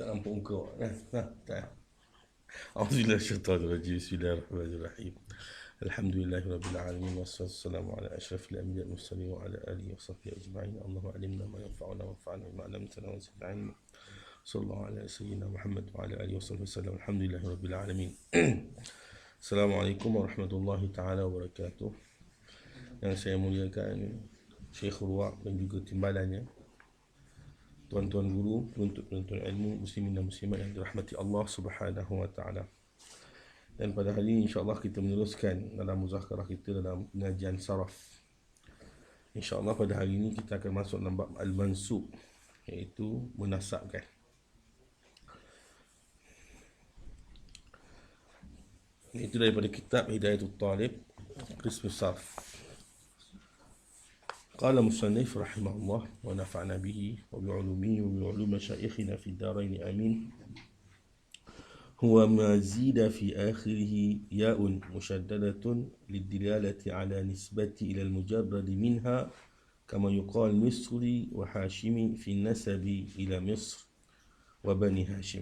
Tak nampak muka awak kan? Tak. Auzubillahi Bismillahirrahmanirrahim. Alhamdulillahirabbil alamin wassalatu wassalamu ala asyrafil anbiya'i wal mursalin wa ala alihi wa sahbihi ajma'in. Allahumma alimna ma yanfa'una wanfa'na bima 'allamtana wa zidna 'ilma. Sallallahu ala sayyidina Muhammad wa ala alihi wasallam. Alhamdulillahirabbil alamin. Assalamualaikum warahmatullahi taala wabarakatuh. Yang saya muliakan Syekh Ruwaq dan juga timbalannya, tuan-tuan guru, penuntut-penuntut ilmu, muslimin dan muslimat yang dirahmati Allah Subhanahu wa taala. Dan pada hari ini insya-Allah kita meneruskan dalam muzakarah kita dalam pengajian saraf. Insya-Allah pada hari ini kita akan masuk dalam bab al-mansub, iaitu menasabkan. Itu daripada kitab Hidayatul Talib, qism sarf. قال مصنف رحمه الله ونفعنا به وبعلومه وبعلوم مشايخنا في الدارين آمين. هو ما زيد في آخره ياء مشددة للدلالة على نسبة إلى المجرد منها كما يقال مصري وحاشمي في النسب إلى مصر وبني هاشم.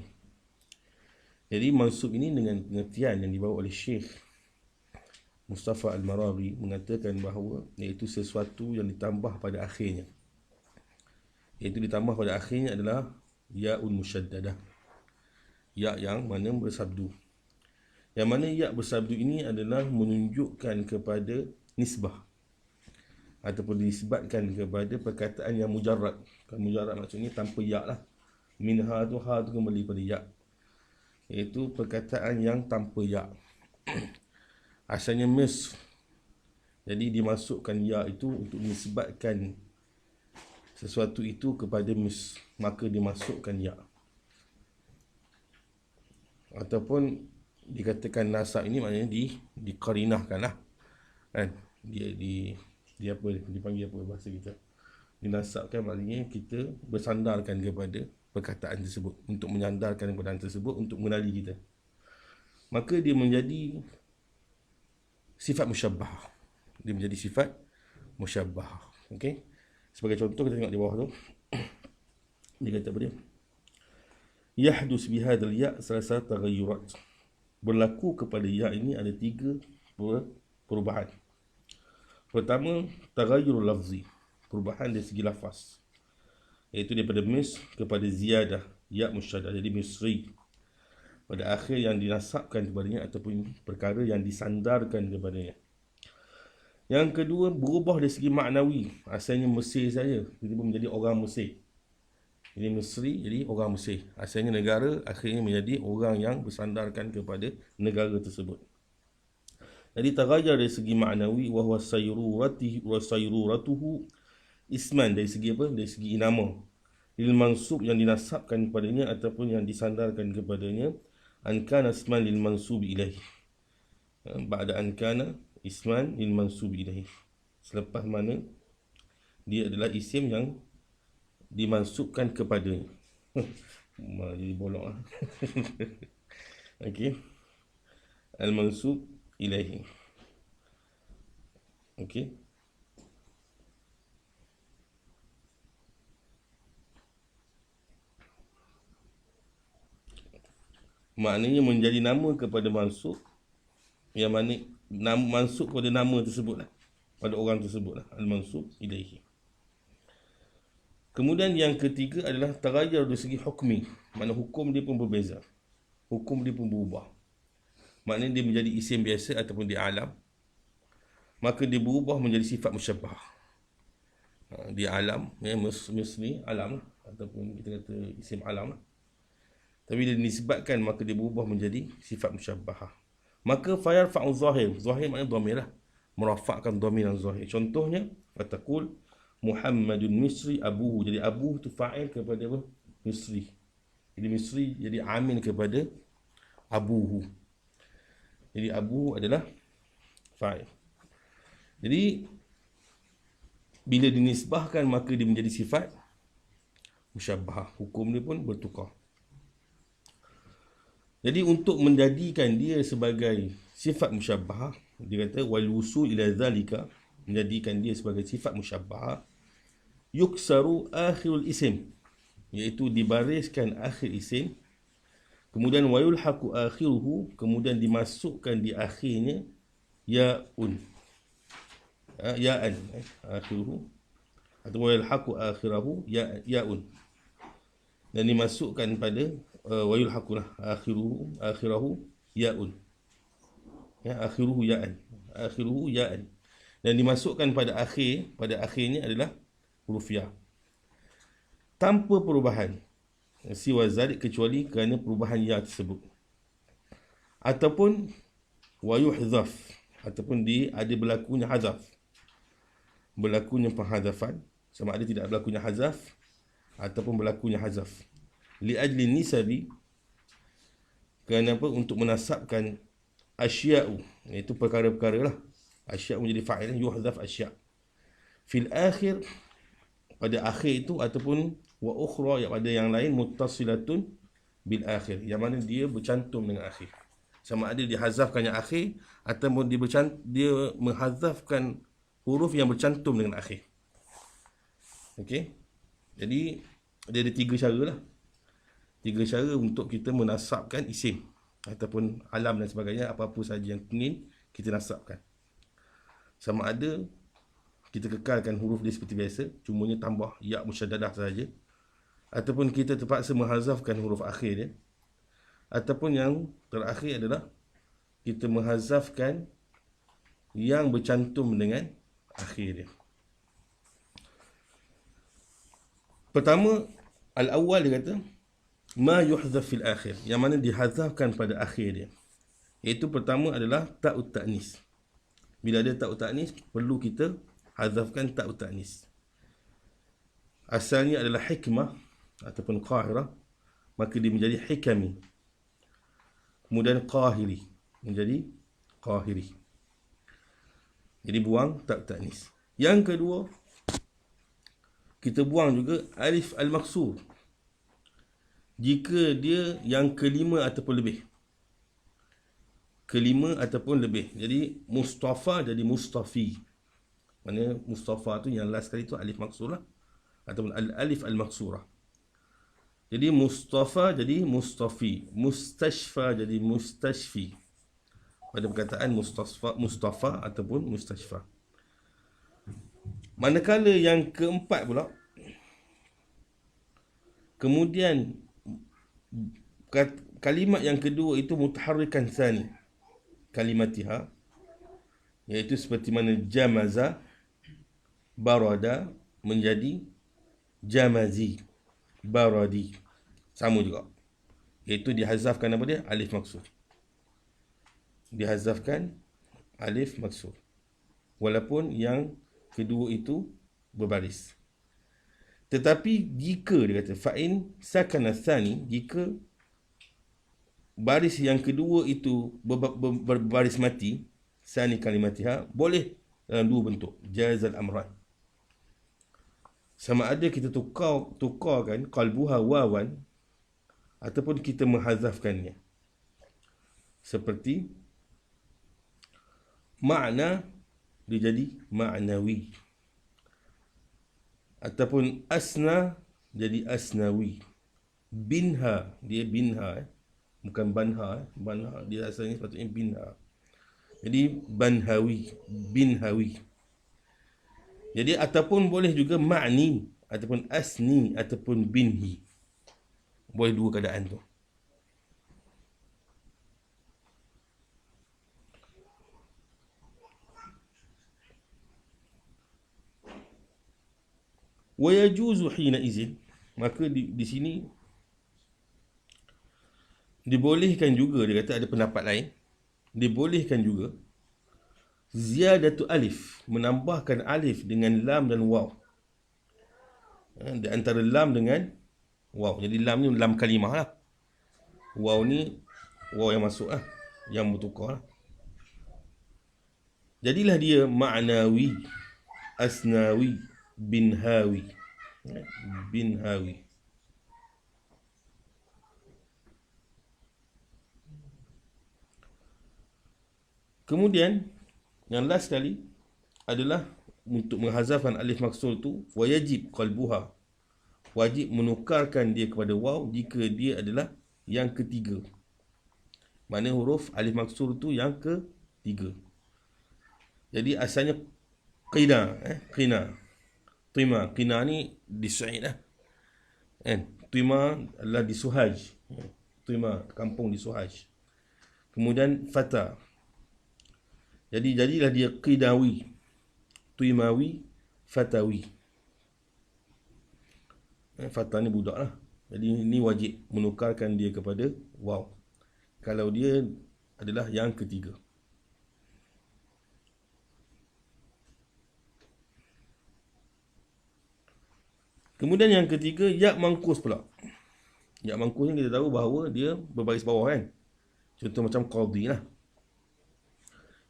Jadi mansub ini dengan pengertian yang dibawa oleh Syekh Mustafa Al-Marawi mengatakan bahawa iaitu sesuatu yang ditambah pada akhirnya. Iaitu ditambah pada akhirnya adalah ya'un musyaddadah. Ya yang mana bersabdu. Yang mana ya bersabdu ini adalah menunjukkan kepada nisbah ataupun disebabkan kepada perkataan yang mujarrad. Kan mujarrad maksudnya tanpa ya lah. Minha tu ha tu kembali pada ya. Iaitu perkataan yang tanpa ya. Asalnya Misr. Jadi dimasukkan ya itu untuk menisbatkan sesuatu itu kepada Misr. Maka dimasukkan ya. Ataupun dikatakan nasab ini maknanya dikarinahkan lah. Kan? Dia apa? Dipanggil apa bahasa kita? Dinasabkan maknanya kita bersandarkan kepada perkataan tersebut. Untuk menyandarkan perkataan tersebut untuk mengenali kita. Maka dia menjadi sifat musyabbah. Dia menjadi sifat musyabbah. Okey. Sebagai contoh kita tengok di bawah tu. Dia kata apa dia? Yahdus bihadzal ya' salasat taghayyurat. Berlaku kepada ya ini ada 3 perubahan. Pertama, taghayyur lafzi. Perubahan dari segi lafaz. Iaitu daripada mis kepada ziyadah, ya musyaddah jadi misri. Pada akhir yang dinasabkan kepadanya ataupun perkara yang disandarkan kepadanya. Yang kedua, berubah dari segi maknawi. Asalnya Mesir saja, tiba-tiba menjadi orang Mesir. Ini Mesri, jadi orang Mesir. Asalnya negara, akhirnya menjadi orang yang bersandarkan kepada negara tersebut. Jadi taghayyar dari segi maknawi, wa huwa sayruratuhu isman, dari segi apa? Dari segi nama. Lil mansub yang dinasabkan kepadanya ataupun yang disandarkan kepadanya. An kana isman lil mansub ilaih. Ba'da an kana isman lil mansub ilaih. Selepas mana dia adalah isim yang dimansubkan kepadanya. Malah jadi bolong lah. Okey. Al mansub ilaih. Okey. Maknanya menjadi nama kepada mansub, yang mana mansub pada nama tersebut lah, pada orang tersebut lah, al-mansub ilaihi. Kemudian yang ketiga adalah taghayyur dari segi hukmi. Makna hukum dia pun berbeza. Hukum dia pun berubah. Maknanya dia menjadi isim biasa ataupun dia alam. Maka dia berubah menjadi sifat musyabbah. Dia alam, ya, misli alam lah, ataupun kita kata isim alam lah. Tapi dia disebabkan maka dia berubah menjadi sifat musyabbahah. Maka fayarfa'u zahir. Zahir maknanya dhamir lah. Merafakkan dhamir yang zahir. Contohnya, fatakul Muhammadun Misri abuhu. Jadi abuhu tu fa'il kepada apa? Misri. Jadi Misri jadi amil kepada abuhu. Jadi abuhu adalah fa'il. Jadi bila dinisbahkan maka dia menjadi sifat musyabbahah. Hukum dia pun bertukar. Jadi untuk menjadikan dia sebagai sifat musyabbahah, dia kata wal wusul ila zalika, menjadikan dia sebagai sifat musyabbahah, yuksaru akhirul isim. iaitu dibariskan akhir isim, kemudian wa yulhaqu akhiruhu, kemudian dimasukkan di akhirnya ya'un, ya'an, akhiruhu, atau wa yulhaqu akhirahu ya'un, dan dimasukkan pada wa yulhaqu akhirahu ya'un, akhiruhu ya'an, akhiruhu ya'an, dan dimasukkan pada akhirnya adalah huruf ya, tanpa perubahan siwa zalik, kecuali kerana perubahan ya tersebut, ataupun wa yuhzaf, ataupun ada berlakunya hazaf, berlakunya penghazafan, sama ada tidak berlakunya hazaf ataupun berlakunya hazaf, li ajli nisabi, kerana apa? Untuk menasabkan asya'u, iaitu perkara-perkara lah, asya'u menjadi fa'il, yuhzaf asya' fil akhir, pada akhir itu, ataupun wa ukhra, yang pada yang lain, muttasilatun bil akhir, yang mana dia bercantum dengan akhir, sama ada dihazafkan yang akhir ataupun dia menghazafkan huruf yang bercantum dengan akhir. Okey, jadi dia ada 3 cara lah, 3 cara untuk kita menasabkan isim ataupun alam dan sebagainya, apa-apa saja yang ingin kita nasabkan, sama ada kita kekalkan huruf dia seperti biasa, cumanya tambah ya musyaddadah saja, ataupun kita terpaksa menghazafkan huruf akhir dia, ataupun yang terakhir adalah kita menghazafkan yang bercantum dengan akhir dia. Pertama, al-awwal dia kata ma yuhzaf fil akhir, yang mana dihazafkan pada akhir dia, iaitu pertama adalah ta'ut ta'nis. Bila ada ta'ut ta'nis, perlu kita hazafkan ta'ut ta'nis. Asalnya adalah hikmah ataupun qahirah, maka dia menjadi hikami, kemudian qahiri menjadi qahiri, jadi buang ta'ut ta'nis. Yang kedua, kita buang juga alif al-maksur jika dia yang kelima ataupun lebih, kelima ataupun lebih. Jadi Mustafa jadi Mustafi, mana Mustafa tu yang last kali tu alif maksur lah, ataupun alif al-maksurah. Jadi Mustafa jadi Mustafi, Mustashfa jadi Mustashfi, pada perkataan Mustafa ataupun Mustashfa. Manakala yang keempat pula, kemudian kalimat yang kedua itu mutaharrikan tsani kalimatiha, iaitu seperti mana jamaza, barada menjadi jamazi, baradi, sama juga, iaitu dihazafkan apa dia? Alif maksur, dihazafkan alif maksur, walaupun yang kedua itu berbaris. Tetapi jika dia kata fa'in sakana tsani, jika baris yang kedua itu berbaris mati, tsani kalimatiha, boleh dalam 2 bentuk, jazal amran, sama ada kita tukarkan qalbuha wawan, ataupun kita menghazafkannya, seperti makna dia jadi ma'nawi, ataupun asna jadi asnawi, binha dia binha, bukan banha, banha dia asalnya sepatutnya binha, jadi banhawi, binhawi. Jadi ataupun boleh juga ma'ni ataupun asni ataupun binhi, boleh 2 keadaan tu. Wa yajuzu hina izin, maka di sini dibolehkan juga, dia kata ada pendapat lain, dibolehkan juga ziyadatu alif, menambahkan alif dengan lam dan waw, di antara lam dengan waw. Jadi lam ni lam kalimah lah, waw ni waw yang masuk lah, yang bertukar lah. Jadilah dia ma'nawi, asnawi, binhawi, binhawi. Kemudian yang last sekali adalah untuk menghazafkan alif maksur tu, wajib qalbuha, wajib menukarkan dia kepada waw jika dia adalah yang ketiga. Mana huruf alif maksur tu yang ketiga. Jadi asalnya qina, qina. Tima, qina ni di Suhaib lah. Tima adalah di Suhaj. Tima, kampung di Suhaj. Kemudian fata. Jadi jadilah dia qidawi, timawi, fatawi. Fata ni budak lah. Jadi ini wajib menukarkan dia kepada waw kalau dia adalah yang ketiga. Kemudian yang ketiga, ya mangkus pula. Ya mangkus ni kita tahu bahawa dia berbaris bawah kan. Contoh macam qadhi lah.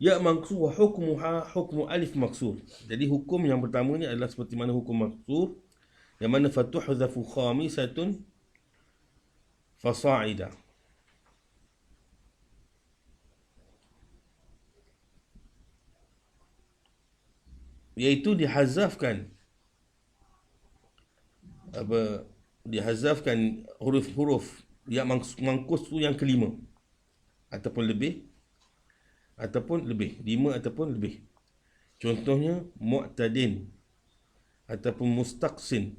Ya mangkus wa hukmuha hukmu alif maksur. Jadi hukum yang pertama ni adalah seperti mana hukum maksur, yang mana fatuhzafu khamisatun fasa'ida. Iaitu dihazafkan dihazafkan huruf-huruf yang mangkus tu yang kelima ataupun lebih, lima ataupun lebih. Contohnya mu'tadin ataupun mustaqsin,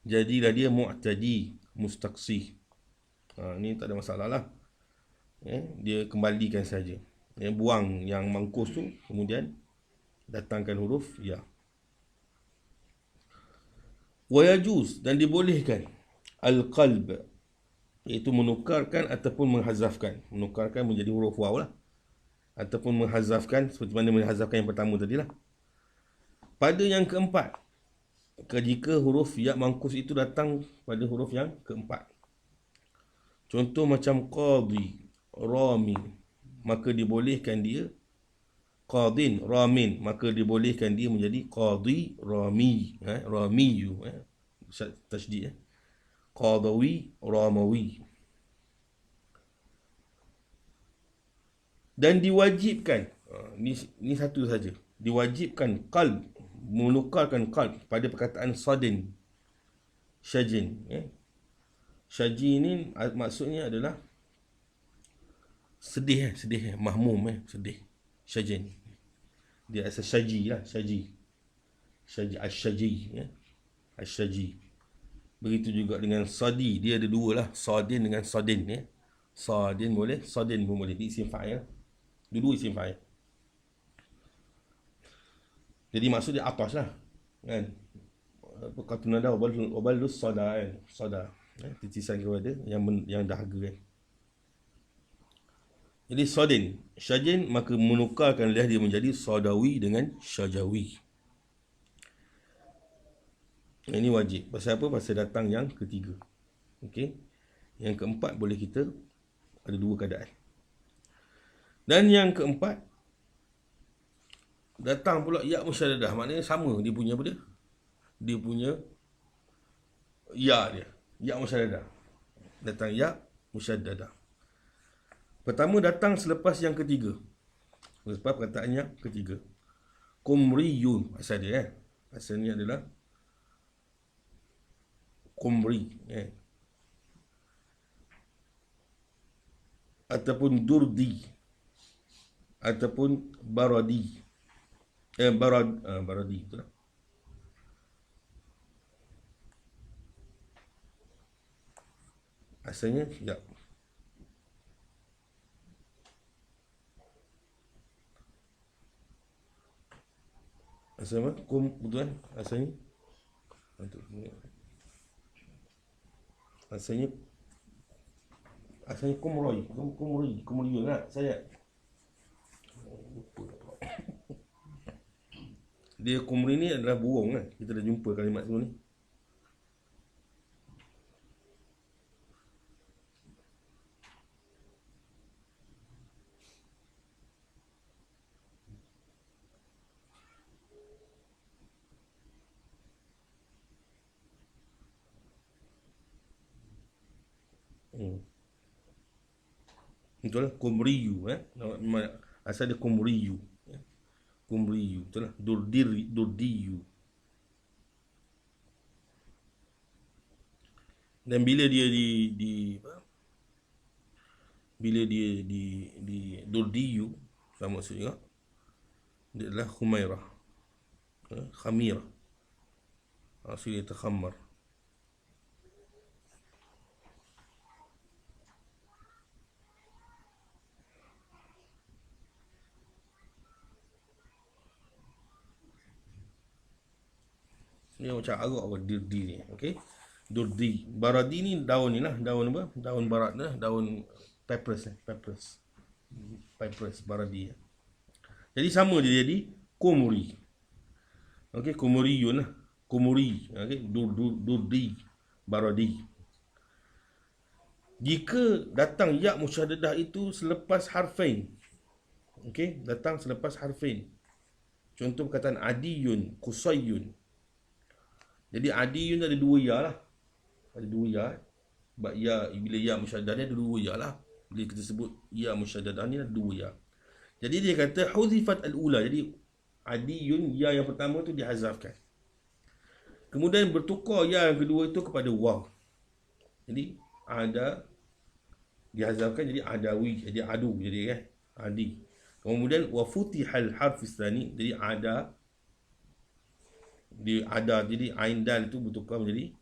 jadilah dia mu'tadi, mustaqsi. Ni tak ada masalah lah. Dia kembalikan saja. Buang yang mangkus tu, kemudian datangkan huruf ya. Wayajuz, dan dibolehkan al-qalb, iaitu menukarkan ataupun menghazafkan. Menukarkan menjadi huruf waw lah, ataupun menghazafkan seperti mana menghazafkan yang pertama tadi lah. Pada yang keempat, jika huruf ya mangkus itu datang pada huruf yang keempat. Contoh macam qadhi, rami, maka dibolehkan dia qadin, ramin, maka dibolehkan dia menjadi qadhi, rami, ramiyu, tasydid, qadawi, ramawi. Dan diwajibkan, ni satu saja, diwajibkan qalb, menukarkan qalb pada perkataan sadin, syajin. Syajin ni maksudnya adalah sedih, mahmum, sedih. Syajin, dia asal syaji lah, syaji, asyaji, asyaji. Begitu juga dengan sadi, dia ada dua lah, sadin dengan sadin. Sadin boleh, sadin pun boleh, isim fa'il, dua-dua isim fa'il. Jadi maksud dia atas lah kan. Kata nada wabalus sada kan, sada, titisan kepada yang dahaga kan. Jadi sadin, syajin, maka menukarkan lidah dia menjadi sadawi dengan syajawi. Ini wajib. Pasal apa? Pasal datang yang ketiga. Okey. Yang keempat boleh kita ada dua keadaan. Dan yang keempat datang pula ya musyaddadah, maknanya sama dia punya apa dia? Dia punya ya dia. Ya musyaddadah. Datang ya musyaddadah. Pertama datang selepas yang ketiga. Selepas perkataan yang ketiga. Kumriyun asal dia asalnya adalah kumri, ataupun durdi, ataupun baradi. Baradi itulah. Asalnya ya. Asalnya betul kan? Asalnya kumri lah saya. Dia kumri ni adalah burung kan. Kita dah jumpa kalimat semua ni. Itulah kumriyu, asal dia kumriyu. Kumriyu, itulah durdiyu. Dan bila dia bila dia di Durdiyu, sama maksud juga, dia adalah Khumairah, Khamirah, maksudnya dia terkhamar. Dia macam Arab apa Durdi ni, okey. Durdi. Baradi ni daun ni lah, daun apa? Daun barat lah, daun papyrus ni, papyrus baradi. Jadi sama dia jadi Kumuri. Okey, Kumuriyun lah. Kumuri, okey, Durdi, baradi. Jika datang ya musyaddadah itu selepas harfain. Okey, datang selepas harfain. Contoh perkataan adiyun, qusayun. Jadi adiyun ada dua ya lah. Ada dua ya. Sebab ya, bila ya musyaddadah ni ada dua ya lah. Bila kita sebut ya musyaddadah ni ada dua ya. Jadi dia kata huzifat al-ula. Jadi adiyun, ya yang pertama tu dihazafkan. Kemudian bertukar ya yang kedua itu kepada waw. Jadi ada dihazafkan jadi adawi, jadi adu, jadi kan adi. Kemudian wa futihal harfis tsani, jadi ada jadi ain dal itu bertukar menjadi,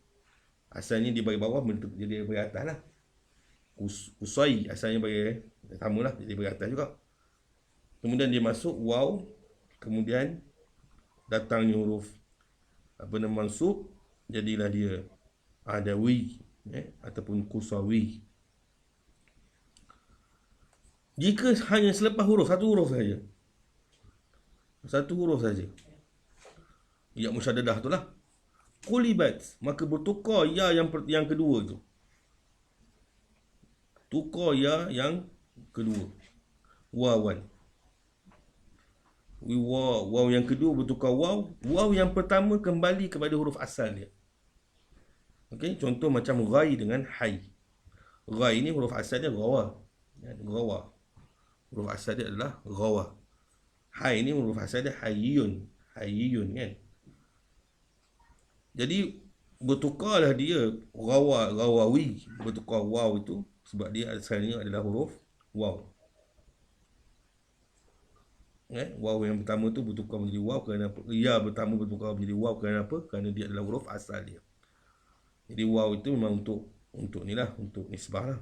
asalnya dia bagi bawah bentuk jadi bagi atas lah. Usai asalnya bagi sama lah, jadi bagi atas juga. Kemudian dia masuk waw, kemudian datangnya huruf apa nama mansub, jadilah dia adawi ataupun kusawi. Jika hanya selepas huruf, satu huruf saja, ya musyaddadah tu lah, qulibat, maka bertukar ya yang kedua tu. Tukar ya yang kedua. Wawan. Waw yang kedua bertukar waw. Waw yang pertama kembali kepada huruf asal dia. Okey, contoh macam ghai dengan hai. Ghai ni huruf asal dia ghawa. Ghawa. Huruf asal dia adalah ghawa. Hai ni huruf asal dia hayyun. Hayyun kan. Jadi bertukarlah dia ghawawi, bertukar waw itu sebab dia asalnya adalah huruf waw. Waw yang pertama tu bertukar menjadi waw kerana apa? Ya pertama bertukar menjadi waw kerana apa? Kerana dia adalah huruf asal dia. Jadi waw itu memang untuk ni lah, untuk nisbah lah.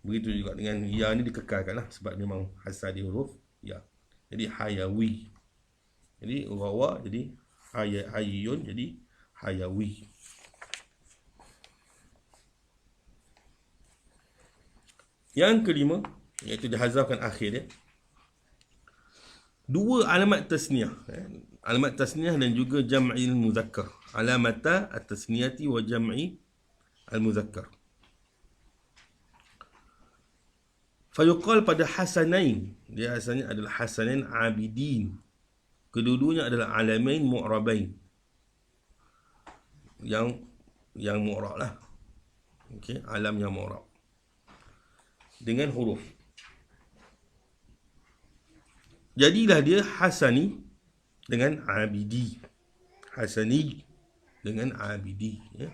Begitu juga dengan ya ni dikekalkan lah sebab memang asal dia huruf ya. Jadi hayawi. Jadi ghawa jadi hayyun jadi hayawi. Yang kelima, iaitu dihazafkan akhir dia, dua alamat tasniyah. Alamat tasniyah dan juga jam'il muzakkar. Alamata at-tasniyati wa jam'i al-muzakkar. Fayuqal pada hasanain, dia asalnya adalah hasanain abidin. Kedua-duanya adalah alamain mu'rabain. Yang mu'rab lah. Okey, alam yang mu'rab. Dengan huruf. Jadilah dia hasani dengan abidi. Hasani dengan abidi. Ya.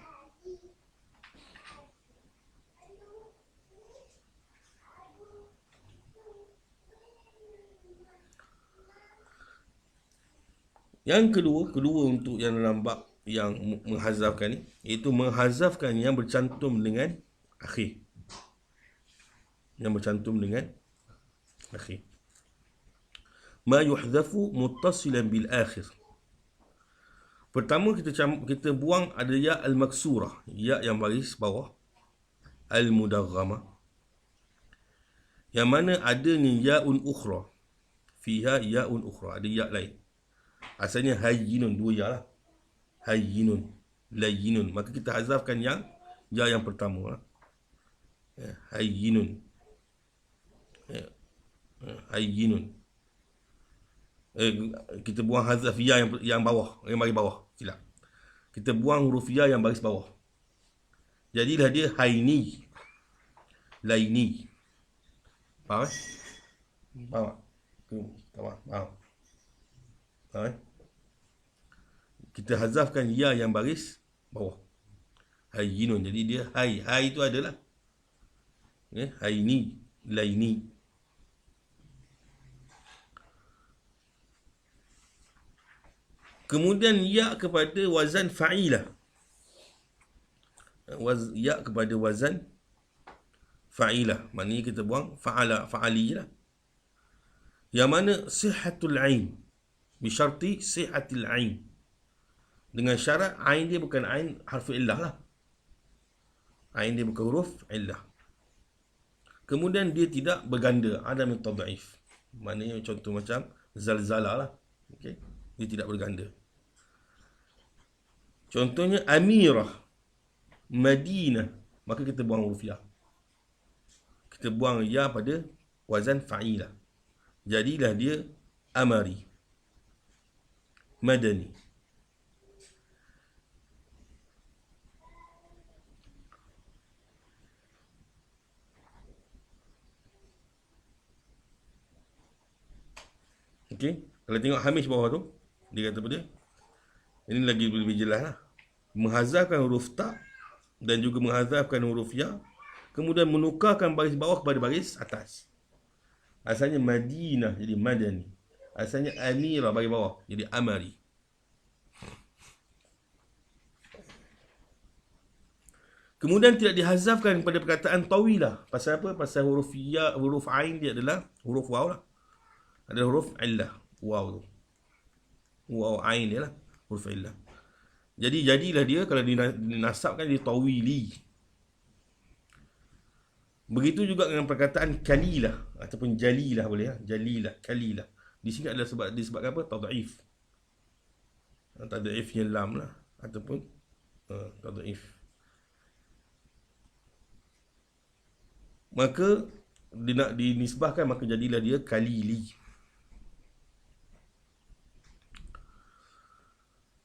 Yang kedua untuk yang dalam bab yang menghazafkan ni, iaitu menghazafkan yang bercantum dengan akhir. Yang bercantum dengan akhir. Ma yuhzafu muttasilan bil akhir. Pertama kita buang ada ya al-maksurah, ya yang baris bawah, al-mudaghamah. Yang mana adanya ya'un ukhra. Fiha ya'un ukhra, ada ya lain. Asalnya hayyinun, dua ya lah. Hayyinun, layyinun. Maka kita hazafkan ya yang pertama lah. Hayyinun. Hayyinun. Kita buang hazaf ya yang bawah, yang baris bawah. Silap. Kita buang huruf ya yang baris bawah. Jadilah dia haini, laini. Faham eh? Faham tak? Faham eh? Kita hazafkan ya yang baris bawah. Hayyinun. Jadi dia hai. Hai itu adalah. Haini. Laini. Kemudian ya kepada wazan fa'ilah. Ya kepada wazan fa'ilah. Maknanya kita buang fa'ala, fa'ali lah. Yang mana sihatul ain. Bisyarti sihatul ain. Dengan syarat ain dia bukan ain harfu illah lah. Ain dia bukan huruf illah. Kemudian dia tidak berganda. Adam tad'if. Maknanya contoh macam zalzala lah. Okay. Dia tidak berganda. Contohnya amirah, Madinah. Maka kita buang huruf ya. Kita buang ya pada wazan fa'ilah. Jadilah dia amari, madani. Okey, kalau tengok hamish bawah tu, dia kata apa dia? Ini lagi lebih jelas lah. Menghazafkan huruf ta dan juga menghazafkan huruf ya, kemudian menukarkan baris bawah kepada baris atas. Asalnya Madinah jadi Madani. Asalnya Amirah bagi bawah jadi Amari. Kemudian tidak dihazafkan pada perkataan tawilah. Pasal apa? Pasal huruf ya, huruf ain dia adalah huruf waw lah. Ada huruf illah. Waw tu. Waw ain dia lah. Huruf illah. Jadi jadilah dia kalau dinasabkan dia tawili. Begitu juga dengan perkataan kalilah ataupun jalilah boleh ya. Jalilah, kalilah. Di sini adalah disebabkan apa? Tad'if. Tad'ifnya lam lah ataupun tad'if. Maka nak dinisbahkan maka jadilah dia kalili.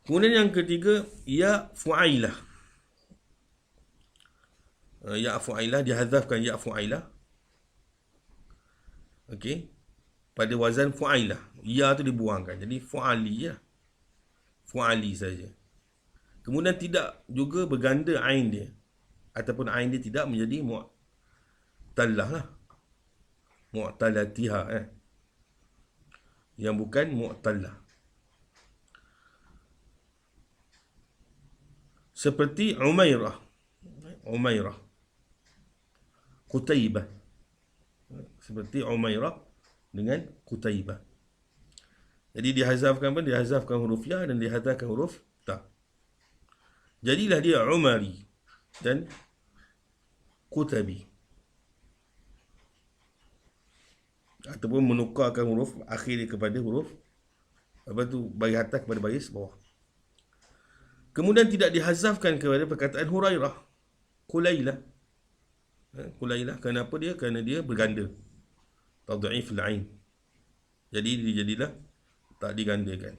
Kemudian yang ketiga ya fu'ailah. Ya fu'ailah dihazafkan ya fu'ailah. Okey. Pada wazan fu'ailah. Ya tu dibuangkan. Jadi fu'ali ya. Fu'ali saja. Kemudian tidak juga berganda ain dia. Ataupun ain dia tidak menjadi mu'tallah lah. Mu'talatiha yang bukan mu'tallah. Seperti Umairah. Umairah. Qutaibah. Seperti Umairah dengan Qutaibah. Jadi dihazafkan apa? Dihazafkan huruf ya dan dihazafkan huruf ta. Jadilah dia Umari dan Qutabi. Ataupun menukarkan huruf akhir kepada huruf apa tu, baris atas kepada baris bawah. Kemudian tidak dihazafkan kepada perkataan Hurairah. Kulailah. Kulailah. Kenapa dia? Kerana dia berganda. Tad'if al-ain. Jadi dia jadilah tak digandakan.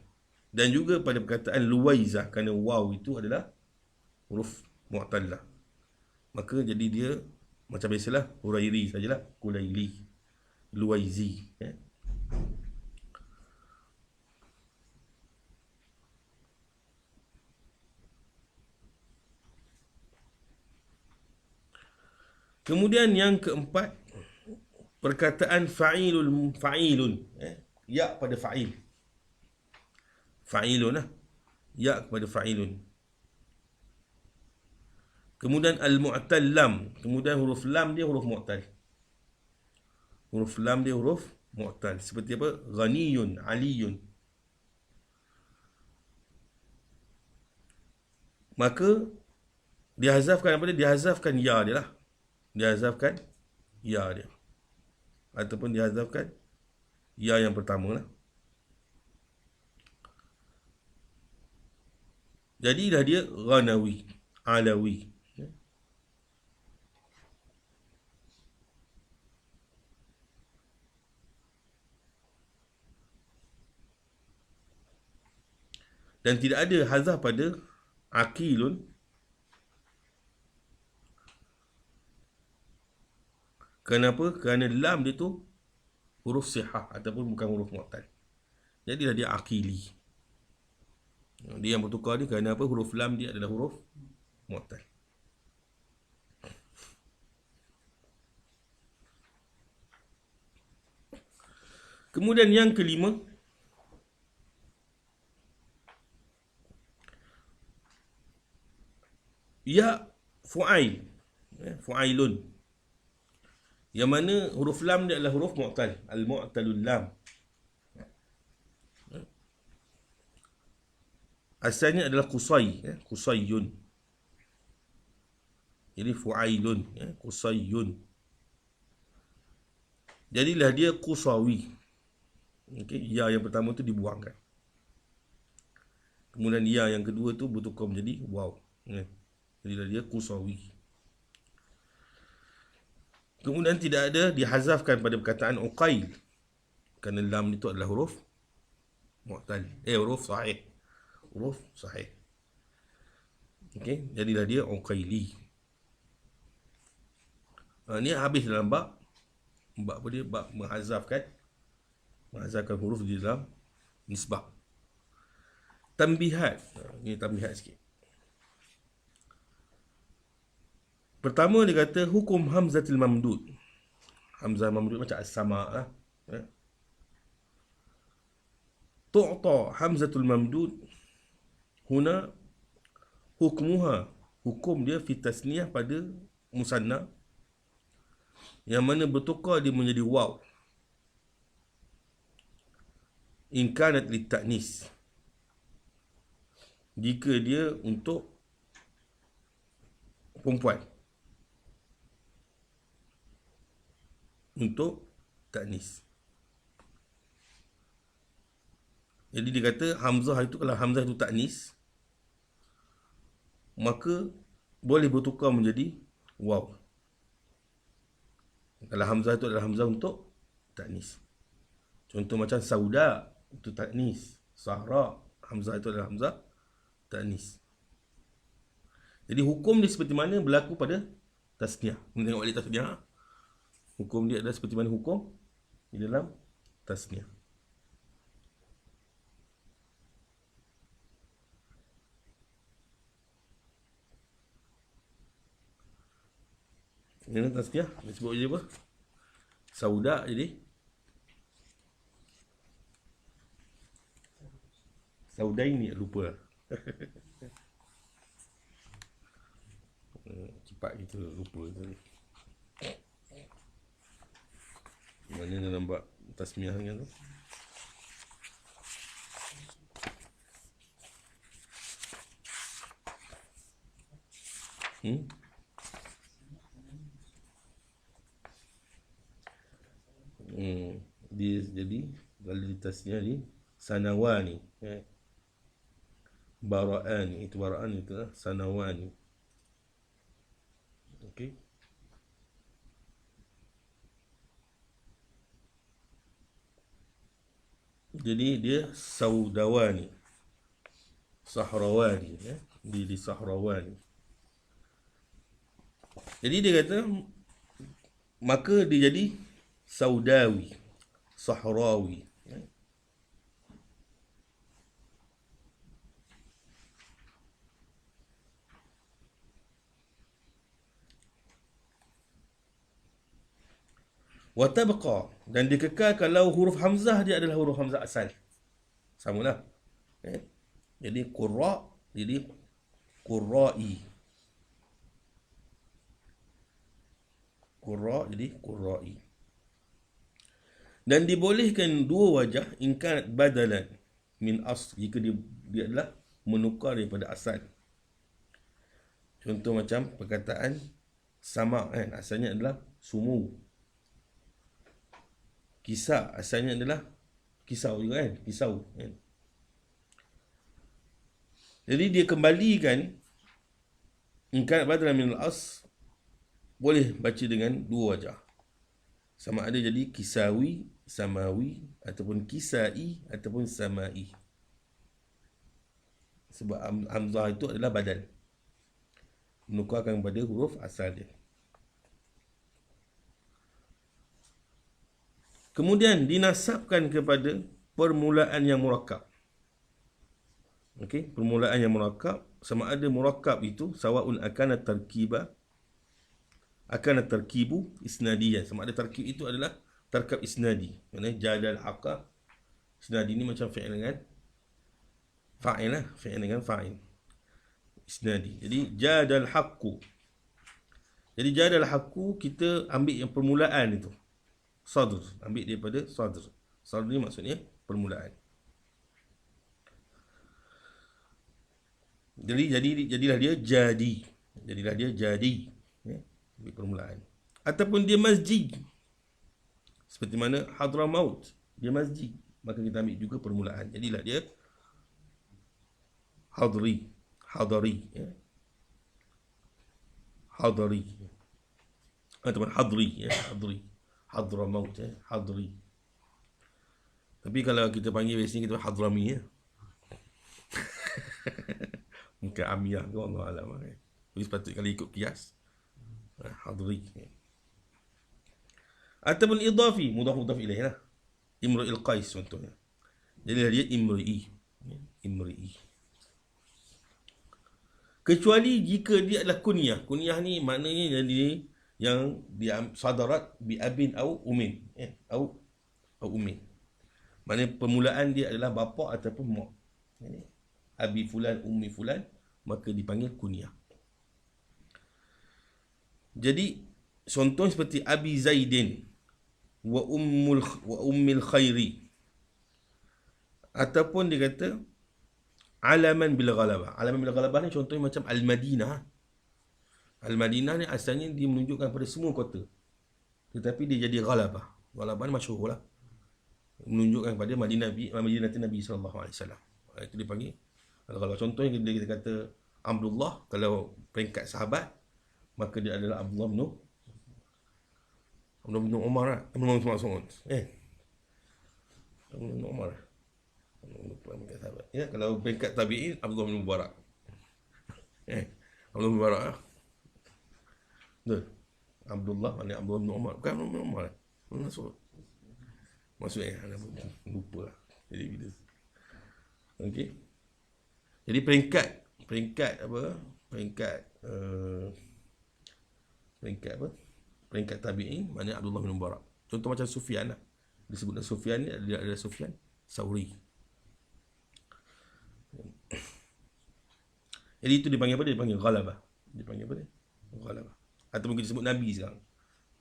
Dan juga pada perkataan Luwaizah, kerana waw itu adalah huruf mu'tallah. Maka jadi dia macam biasalah Hurairi sajalah. Kulaili. Luwaizi. Kemudian yang keempat, perkataan fa'ilun. Ya pada fa'il. Fa'ilun lah. Ya kepada fa'ilun. Kemudian al-mu'tal lam. Kemudian huruf lam dia huruf mu'tal. Huruf lam dia huruf mu'tal. Seperti apa? Ghaniyun, aliyun. Maka dihazafkan apa dia? Dihazafkan ya dia lah. Dihazafkan ya dia. Ataupun dihazafkan ya yang pertama lah. Jadilah dia Ghanawi, Alawi. Dan tidak ada hazaf pada Aqilun. Kenapa? Kerana lam dia tu huruf sihah ataupun bukan huruf mu'tal. Jadilah dia Aqili. Dia yang bertukar ni kerana apa? Huruf lam dia adalah huruf mu'tal. Kemudian yang kelima, ya fu'ail, fu'ailun, yang mana huruf lam dia adalah huruf mu'tal, al-mu'talul lam. Asalnya adalah qusay, qusayyun. Jadi fu'ailun, qusayyun. Jadilah dia qusawi. Okey, ya yang pertama tu dibuangkan. Kemudian ya yang kedua tu bertukar menjadi waw. Jadilah dia qusawi. Kemudian tidak ada dihazafkan pada perkataan uqail, kerana lam itu adalah huruf mu'tal, huruf sahih. Huruf sahih. Okey, jadilah dia uqaili. Ni habis dalam bab. Bab apa dia? Bab menghazafkan huruf di dalam nisbah. Tambihat. Ini tambihat sikit. Pertama dia kata hukum hamzatul mamdud. Hamzah mamdud macam as-sama' lah. Tu'ta hamzatul mamdud huna hukmuha. Hukum dia fi tasniyah pada musanna, yang mana bertukar dia menjadi waw in kanat lit ta'nis, jika dia untuk perempuan, untuk ta'nis. Jadi dia kata hamzah itu, kalau hamzah itu ta'nis, maka boleh bertukar menjadi waw. Kalau hamzah itu adalah hamzah untuk ta'nis. Contoh macam sauda itu ta'nis, sahra, hamzah itu adalah hamzah ta'nis. Jadi hukum dia seperti mana berlaku pada tasniah. Kita tengok balik tasniah. Hukum dia adalah seperti mana hukum di dalam tasniah. Ini tasniah, dia sebut je apa? Sauda jadi Saudaini, lupa. Cepat kita lupa tadi. Mana dia nampak tasmiahnya tu? Dia jadi kalau di tasniah ni sanawani, bara'ani, itu bara'an itu lah, sanawani. Okey. Jadi dia saudawani, sahrawani, di sahrawani. Jadi dia kata maka dia jadi saudawi, sahrawi. Wa tabqa, dan dikekal kalau huruf hamzah dia adalah huruf hamzah asal. Samalah. Jadi qurra jadi qurra'i. Qurra jadi qurra'i. Dan dibolehkan dua wajah ingkanat badalan min asl, jika dia adalah menukar daripada asal. Contoh macam perkataan sama, asalnya adalah sumu. Kisah asalnya adalah kisau juga, kisau. Jadi dia kembalikan ingkanat badalan min asl, boleh baca dengan dua wajah. Sama ada jadi kisawi, samawi, ataupun kisai, ataupun samai. Sebab hamzah itu adalah badal, menukarkan pada huruf asal dia. Kemudian dinasabkan kepada permulaan yang murakkab. Okey, permulaan yang murakkab, sama ada murakkab itu sawaun akana tarkiba, akana tarkibu isnadiyan, sama ada tarkib itu adalah tarkab isnadi. Maksudnya jadal haqqa, isnadi ni macam fi'il dengan fa'il lah, fi'il dengan fa'il. Isnadi. Jadi jadal haqqu. Jadi jadal haqqu kita ambil yang permulaan itu. Sadr, ambil daripada sadr. Sadr ni maksudnya permulaan. Jadilah dia jadi. Jadilah dia jadi. Ya, ambil permulaan. Ataupun dia masjid. Seperti mana Hadramaut, dia masjid. Maka kita ambil juga permulaan. Jadilah dia hadri. Hadari. Ya. Hadari. Ataupun hadri. Ya. Hadri. Hadramaut. Ya. Hadri. Tapi kalau kita panggil biasanya kita Hadrami. Ya. Mungkin Amiyah ke Allah Alam. Jadi sepatutnya kalau ikut kias. Hadri. Ya. Ataupun idafi, mudhaf ilaih lah. Imru'il Qais contohnya. Jadi dia imri'i. Imri'i. Kecuali jika dia adalah kunyah. Kunyah ni maknanya jadi yang dia sadarat bi abin au umin. Au umin. Maknanya permulaan dia adalah bapa ataupun mak. Abi fulan, ummi fulan, maka dipanggil kunyah. Jadi contoh seperti Abi Zaidin wa ummil khairi, ataupun dia kata alaman bil ghalabah. Alaman bil ghalabah ni contohnya macam Al-Madinah. Al-Madinah ni asalnya dia menunjukkan pada semua kota, tetapi dia jadi ghalabah. Ghalabah ni masyhur lah, menunjukkan pada Madinah Nabi sallallahu alaihi wasallam. Itu dipanggil al-ghalabah. Contohnya kita kata Abdullah, kalau peringkat sahabat, maka dia adalah Abdullah bin Umar, Abdullah bin Mas'ud. Abdullah bin Umar. Ya, kalau peringkat tabi'in, Abdullah bin Mubarak. Abdullah bin Mubarak. Betul. Abdullah, mana Abdullah bin Umar. Bukan Abdullah bin Umar. Abdullah bin Mas'ud. Maksudnya, lupa lah. Jadi, bila. Okey. Jadi, peringkat apa? Peringkat apa? Peringkat tabi'in, mana Abdullah bin Mubarak. Contoh macam Sufyan lah. Disebutkan Sufyan ni adalah Sufyan Sauri. Jadi itu dipanggil apa? Dipanggil ghalabah. Dipanggil apa dia? Ghalabah. Atau mungkin disebut Nabi sekarang.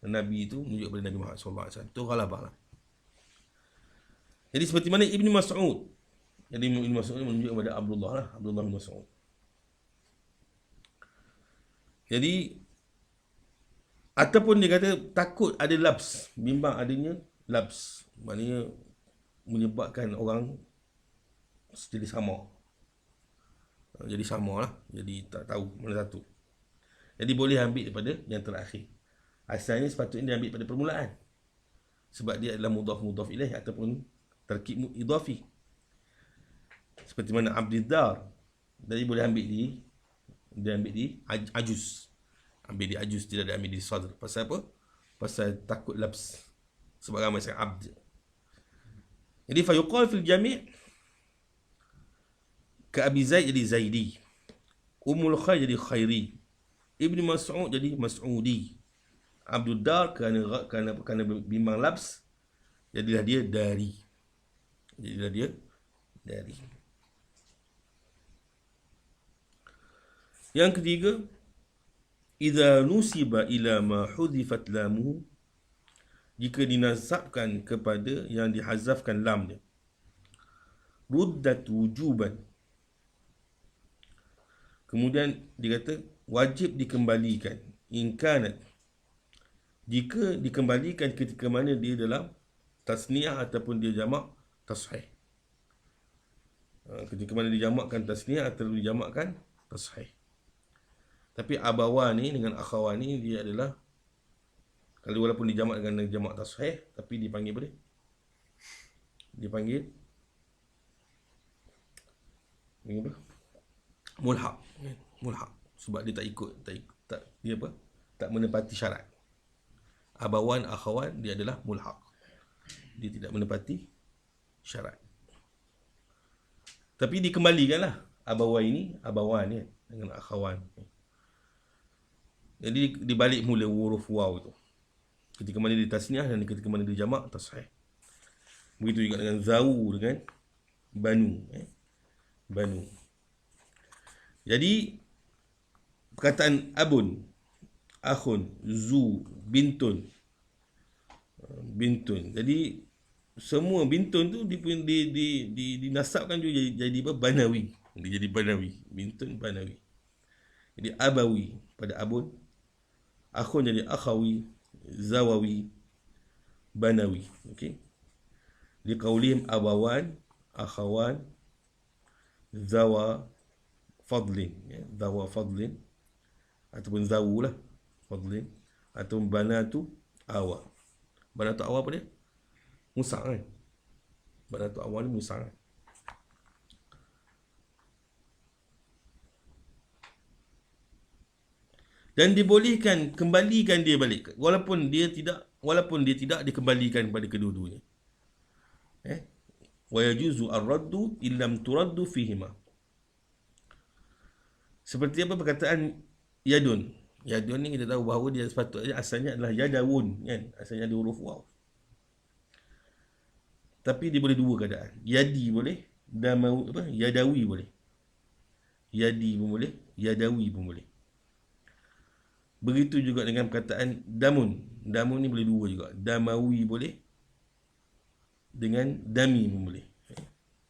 Nabi itu menunjuk kepada Nabi Muhammad SAW. Itu ghalabah lah. Jadi seperti mana Ibn Mas'ud. Jadi Ibn Mas'ud menunjuk kepada Abdullah lah. Abdullah bin Mas'ud. Jadi ataupun dia kata takut ada labs, bimbang adanya labs, maknanya menyebabkan orang jadi sama. Jadi sama lah, jadi tak tahu mana satu. Jadi boleh ambil daripada yang terakhir. Asalnya sepatutnya dia ambil pada permulaan, sebab dia adalah mudhaf ilaih ataupun tarkib idafi. Seperti mana Abdiddar, jadi boleh ambil dia ambil di ajuz. Ambil di ajuz, tidak ada ambil di sadr. Pasal apa? Pasal takut labs. Sebab ramai sangat abd. Jadi fayuqal fil jami' ka Abi Zaid jadi Zaidi. Ummul Khair jadi Khairi. Ibn Mas'ud jadi Mas'udi. Abdul Dar kerana bimbang labs, jadilah dia Dari. Jadilah dia Dari. Yang ketiga, idza nusiba ila ma hudhifat lamuhu, jika dinasabkan kepada yang dihazafkan lam dia, ruddat wujuban, kemudian dikata wajib dikembalikan, in kanat, jika dikembalikan ketika mana dia dalam tasniah ataupun dia jamak tashih. Ketika mana dijamakkan tasniah atau dijamakkan tashih. Tapi abawan ni dengan akhawan ni dia adalah, kalau walaupun dijamak dengan jamak tashih, tapi dipanggil apa dia? Dipanggil apa? Mulhaq. Mulhaq. Sebab dia tak ikut, dia apa? Tak menepati syarat. Abawan, akhawan, dia adalah mulhaq. Dia tidak menepati syarat. Tapi dikembalikanlah abawan ni dengan akhawan. Jadi dibalik mula huruf waw tu. Ketika mana dia tasniah dan ketika mana dia jamak, tasahih. Begitu juga dengan zau dengan banu. Banu. Jadi, perkataan abun, akhun, zu, bintun. Bintun. Jadi, semua bintun tu dinasabkan juga jadi apa? Banawi. Dia jadi banawi. Bintun banawi. Jadi abawi pada abun, akhun jadi akhawi, zawawi, banawi. Okey. Liqaulihim abawan, akhawan, zawa fadlin, zawa fadlin ataupun zawulah fadlin ataupun banatu awa. Banatu awa apa dia? Musa kan? Banatu awa ni Musa kan? Dan dibolehkan kembalikan dia balik walaupun dia tidak dikembalikan kepada kedua-duanya. Wa yajuzu ar-raddu illam turaddu fihima. Seperti apa perkataan yadun. Yadun ni kita tahu bahawa dia sepatutnya asalnya adalah yadawun kan? Asalnya ada huruf waw. Tapi dia boleh dua keadaan. Yadi boleh, yadawi boleh. Yadi pun boleh, yadawi pun boleh. Begitu juga dengan perkataan damun. Damun ni boleh dua juga. Damawi boleh, dengan dami pun boleh.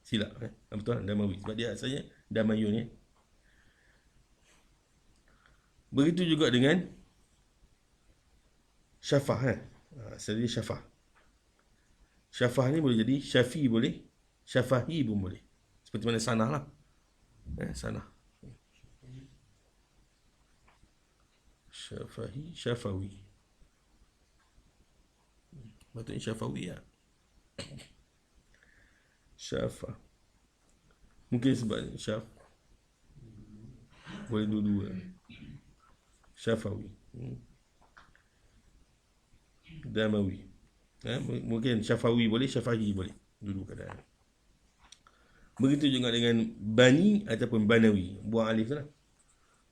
Silap betul, damawi. Sebab dia asalnya damayun ya. Begitu juga dengan syafah asalnya syafah. Syafah ni boleh jadi syafi boleh, syafahi pun boleh. Seperti mana sanah lah. Sanah. Syafahi, syafawi. Patutnya syafawi ya. Syafah. Mungkin sebab syaf. Boleh dua-dua. Syafawi. Damawi. Mungkin syafawi boleh, syafahi boleh. Dulu keadaan. Begitu juga dengan bani ataupun banawi. Buang alif lah.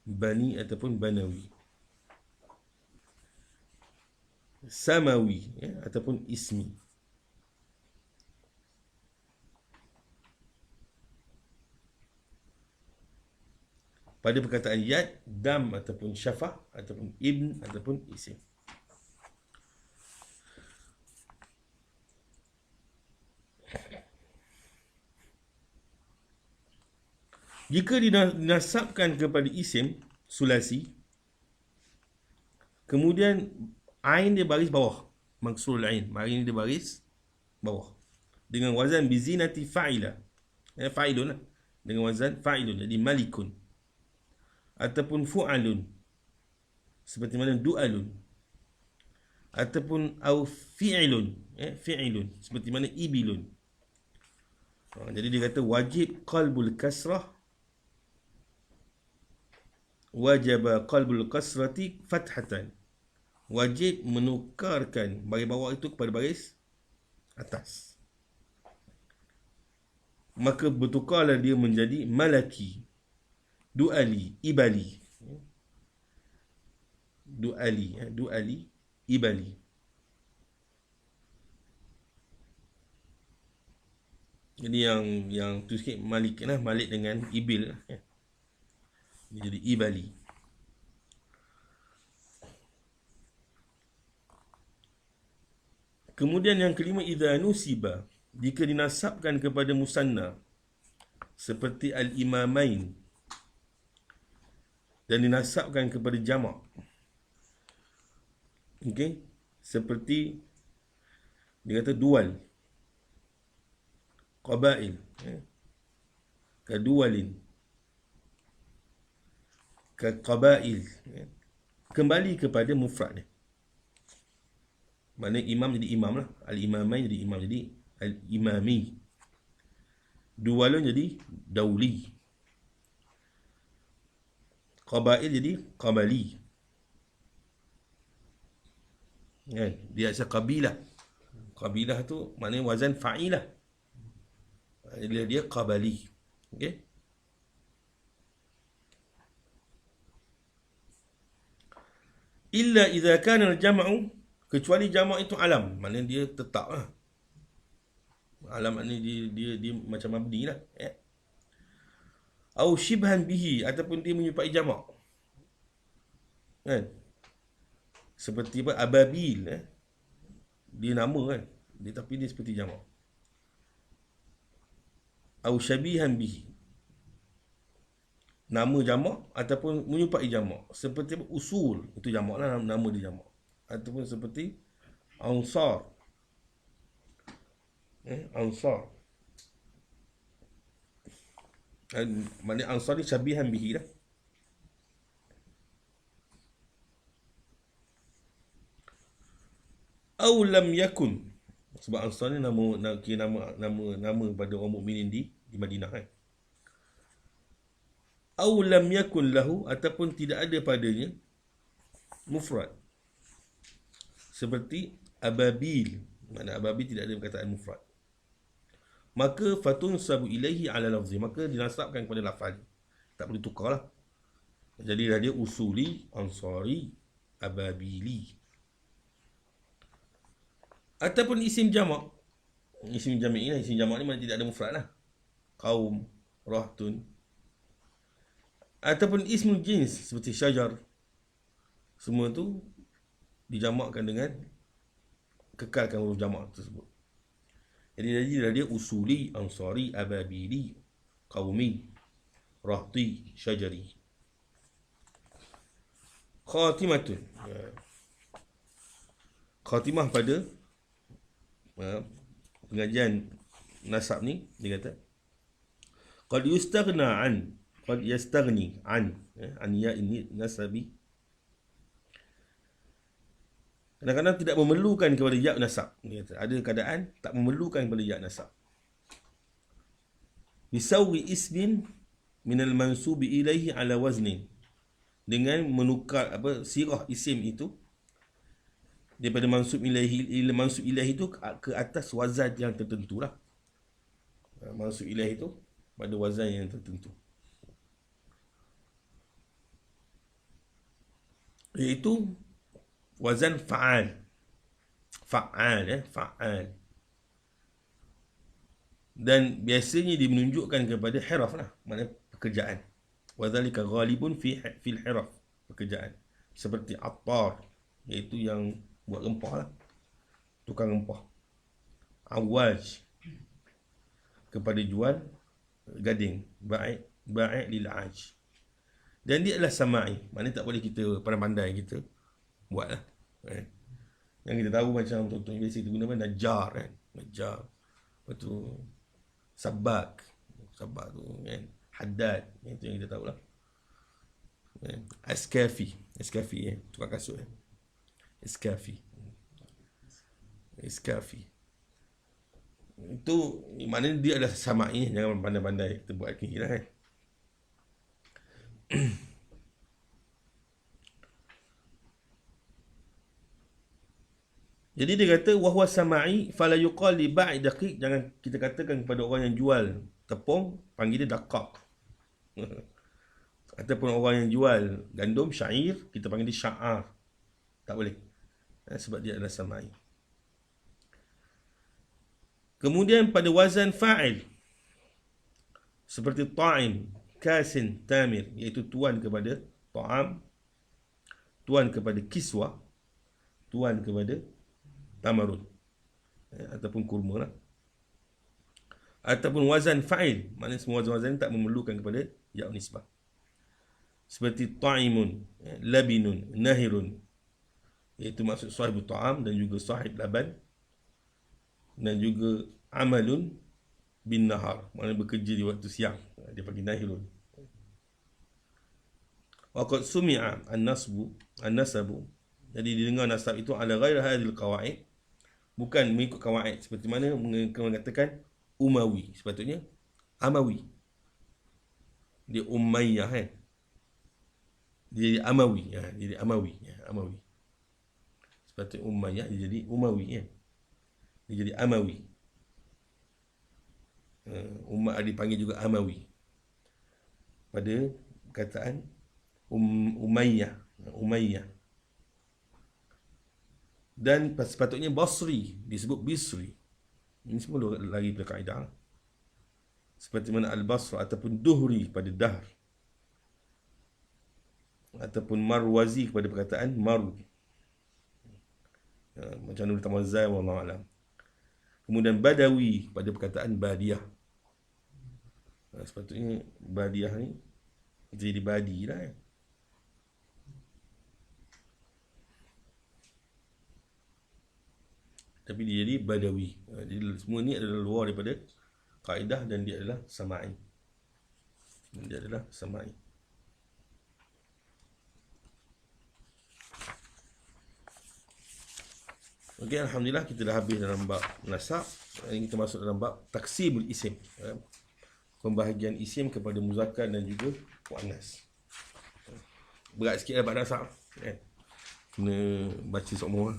Bani ataupun banawi. Samawi ataupun ismi. Pada perkataan yad, dam ataupun syafah ataupun ibn ataupun isim. Jika dinasabkan kepada isim sulasi, kemudian ain dia baris bawah, maksurul ain, ain dia baris bawah dengan wazan bizinati fa'ila, fa'ilun lah, dengan wazan fa'ilun, jadi malikun ataupun fu'alun seperti mana du'alun, ataupun au fi'ilun, fi'ilun seperti mana ibilun. Jadi dia kata wajib qalbul kasrah, wajaba qalbul kasrati fathatan. Wajib menukarkan baris bawah itu kepada baris atas. Maka bertukarlah dia menjadi malaki, du'ali, ibali. Du'ali, ibali. Jadi yang tu sikit malik lah, malik dengan ibil lah. Dia jadi ibali. Kemudian yang kelima, idza nusiba, jika dinasabkan kepada musanna seperti al-imamain dan dinasabkan kepada jamak. Okey, seperti dia kata dual, qabail, kadualin, kaqabail, kembali kepada mufrad dia. Maknanya imam jadi imam lah, al-imamain jadi imam, jadi al-imami. Dualun jadi dauli, qabail jadi qabali. Dia asal qabilah. Qabilah tu maknanya wazan fa'ilah. Dia qabali. Okey. Illa idza kana al-jam'u, Kecuali jamak itu alam, maknanya dia tetap lah. Alam maknanya dia macam mabni lah. Au shibhan bihi, ataupun dia menyerupai jamak. Kan? Seperti apa? Ababil. Dia nama kan. Tapi dia seperti jamak. Au syabihan bihi. Nama jamak ataupun menyerupai jamak. Seperti apa? Usul. Itu jamak lah, nama dia jamak. Ataupun seperti ansar. Ansar. Maknanya ansar ni syabihan bihi lah. Au lam yakun. Sebab ansar ni nama pada orang mukminin di Madinah kan. Au lam yakun lahu, ataupun tidak ada padanya mufrad. Seperti ababil. Makna ababil tidak ada perkataan mufrad. Maka fatun sabu ilaihi ala lafzi. Maka dinasabkan kepada lafaz. Tak boleh tukar lah. Jadi dia usuli, ansari, ababili. Ataupun isim jamak. Isim jamak ni mana tidak ada mufrad lah. Qaum, rahtun. Ataupun ismul jins seperti syajar. Semua tu dijamakkan dengan kekalkan huruf jamak tersebut. Jadi dia usuli, ansari, ababili, qaumi, rahti, syajari. Khatimatun. Khatimah pada pengajian nasab ni, dia kata qad yustaghna an, qad yastaghni an ya ini nasabi. Kadang-kadang tidak memerlukan kepada ya nasab. Dia kata ada keadaan tak memerlukan kepada ya nasab. Bisawi ismin minal mansubi ilaihi ala waznin, dengan menukar sirah isim itu daripada mansub ilahi itu ke atas wazan yang tertentu lah. Mansub ilahi itu pada wazan yang tertentu, iaitu wazan fa'al. Fa'al. Dan biasanya dia menunjukkan kepada hiraf lah, maknanya pekerjaan. Wadzalika ghalibun fil hiraf, pekerjaan. Seperti attar, iaitu yang buat rempah lah, tukang rempah. Awaj, kepada jual gading. Ba'i' lil aj. Dan dia adalah sama'i, maknanya tak boleh kita pandai-pandai kita buat lah. Yang kita tahu macam contoh biasa kita guna najar kan. Najar. Lepas tu sabak tu kan. Haddad, itu yang kita tahu lah. Askafi tukang kasut kan. Iskafi. Itu maknanya dia adalah sama'i. Jangan pandai-pandai kita buat kira kan. Jadi dia kata wahwa sama'i fala yuqal li ba'i daqiq. Jangan kita katakan kepada orang yang jual tepung, panggil dia daqaq. Ataupun orang yang jual gandum, syair, kita panggil dia sya'ar. Tak boleh. Sebab dia adalah sama'i. Kemudian pada wazan fa'il, seperti ta'im, kasin, tamir, iaitu tuan kepada ta'am, tuan kepada kiswa, tuan kepada tamarun, ataupun kurma lah. Ataupun wazan fa'il, maknanya semua wazan tak memerlukan kepada ya' nisbah. Seperti ta'imun, labinun, nahirun, iaitu maksud sahib ta'am dan juga sahib laban, dan juga amalun bin nahar, maknanya bekerja di waktu siang, dia panggil nahirun. Waqad sumi'a an-nasabu, jadi didengar nasab itu ala ghairi hadhil qawaid, bukan mengikut kawaid. Seperti mana mengatakan Umawi, sepatutnya Amawi. Dia Umayyah kan. Dia jadi Amawi. Dia jadi Amawi. Amawi. Sepatutnya Umayyah, dia jadi Umawi kan. Dia jadi Amawi. Dipanggil juga Amawi pada kataan Umayyah. Dan sepatutnya Basri disebut Bisri. Ini semua lagi pada kaedah. Seperti mana Al-Basra ataupun Duhri pada Dahr, ataupun Marwazi kepada perkataan Maru. Macam Nur Tamazai, wallahu alam. Kemudian Badawi pada perkataan Badiah. Sepatutnya Badiah ni jadi Badi lah. Tapi dia jadi Badawi. Jadi semua ni adalah luar daripada kaedah dan dia adalah sama'i. Okey, alhamdulillah kita dah habis dalam bab nasab. Ini kita masuk dalam bab taksibul isim. Pembahagian isim kepada muzakkar dan juga muannas. Berat sikit lah bab nasab. Kena baca semua.